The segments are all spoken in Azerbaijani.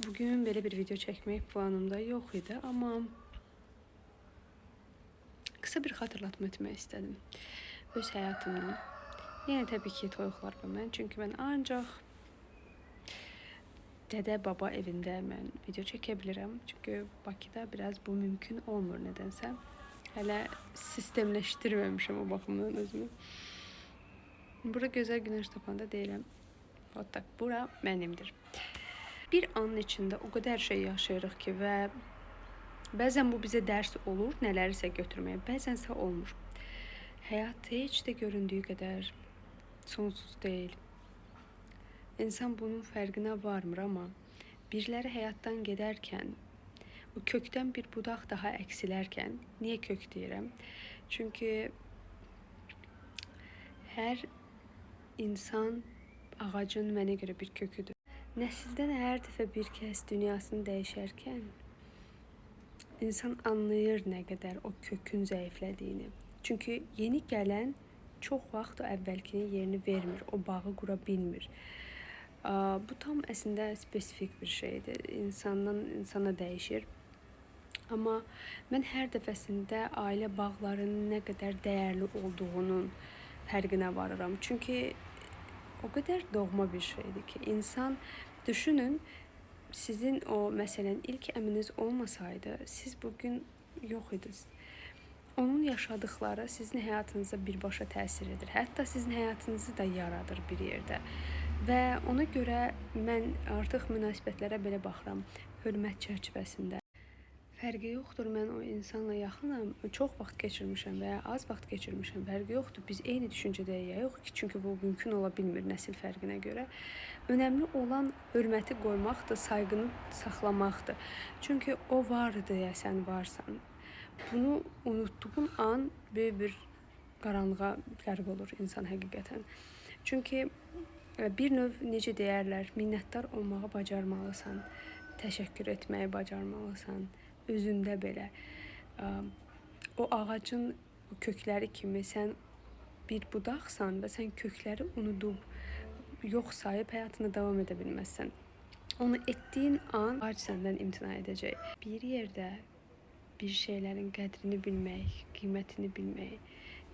Bugün belə bir video çəkmək planımda yox idi, amma qısa bir xatırlatma etmək istədim öz həyatımdan. Yenə təbii ki, toyuqlar və mən, çünki mən ancaq dədə-baba evində mən video çəkə bilirəm. Çünki Bakıda biraz bu mümkün olmur nədənsə. Hələ sistemləşdirməmişəm o baxımdan özümü. Bura gözəl günəş tapanda deyirəm, hatta bura mənimdir. Bir anın içində o qədər şey yaşayırıq ki və bəzən bu bizə dərs olur, nələrisə götürməyə, bəzənsə olmur. Həyat heç də göründüyü qədər sonsuz deyil. İnsan bunun fərqinə varmır, amma biriləri həyatdan gedərkən, o kökdən bir budaq daha əksilərkən, niyə kök deyirəm? Çünki hər insan ağacın mənə görə bir köküdür. Nəsildən hər dəfə bir kəs dünyasını dəyişərkən insan anlayır nə qədər o kökün zəiflədiyini. Çünki yeni gələn çox vaxt o əvvəlkinin yerini vermir, o bağı qura bilmir. Bu tam əslində spesifik bir şeydir. İnsandan insana dəyişir. Amma mən hər dəfəsində ailə bağlarının nə qədər dəyərli olduğunun fərqinə varıram. Çünki o qədər doğma bir şeydir ki, insan düşünün, sizin o məsələn ilk əminiz olmasaydı, siz bugün yox idiniz. Onun yaşadıkları sizin həyatınıza birbaşa təsir edir. Hətta sizin həyatınızı da yaradır bir yerdə. Və ona görə mən artıq münasibətlərə belə baxıram, hörmət çərçivəsində. Fərqi yoxdur, mən o insanla yaxınam, çox vaxt keçirmişəm və ya az vaxt keçirmişəm, fərqi yoxdur. Biz eyni düşüncədəyik ya yox ki, çünki bu mümkün ola bilmir nəsil fərqinə görə. Önəmli olan hörməti qoymaqdır, sayğını saxlamaqdır. Çünki o var deyə sən varsan. Bunu unutduğun an böyük bir qaranlığa qərq olur insan həqiqətən. Çünki bir növ necə deyərlər, minnətdar olmağı bacarmalısan, təşəkkür etməyi bacarmalısan. Özündə belə o ağacın o kökləri kimi sən bir budaqsan və sən kökləri unudub yox sayıb həyatına davam edə bilməzsən. Onu etdiyin an ağac səndən imtina edəcək. Bir yerdə bir şeylərin qədrini bilmək, qiymətini bilmək,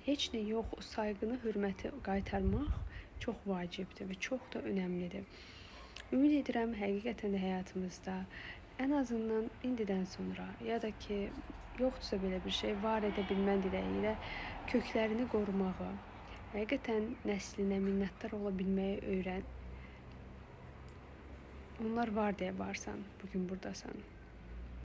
heç nə yox, o sayğını, hörməti qaytarmaq çox vacibdir və çox da önəmlidir. Ümid edirəm həqiqətən də həyatımızda ən azından indidən sonra ya da ki yoxdursa belə bir şey var edə bilmən diləyi ilə köklərini qorumağı, həqiqətən nəslinə minnətdar ola bilməyi öyrən. Onlar var deyə varsan, bugün buradasan.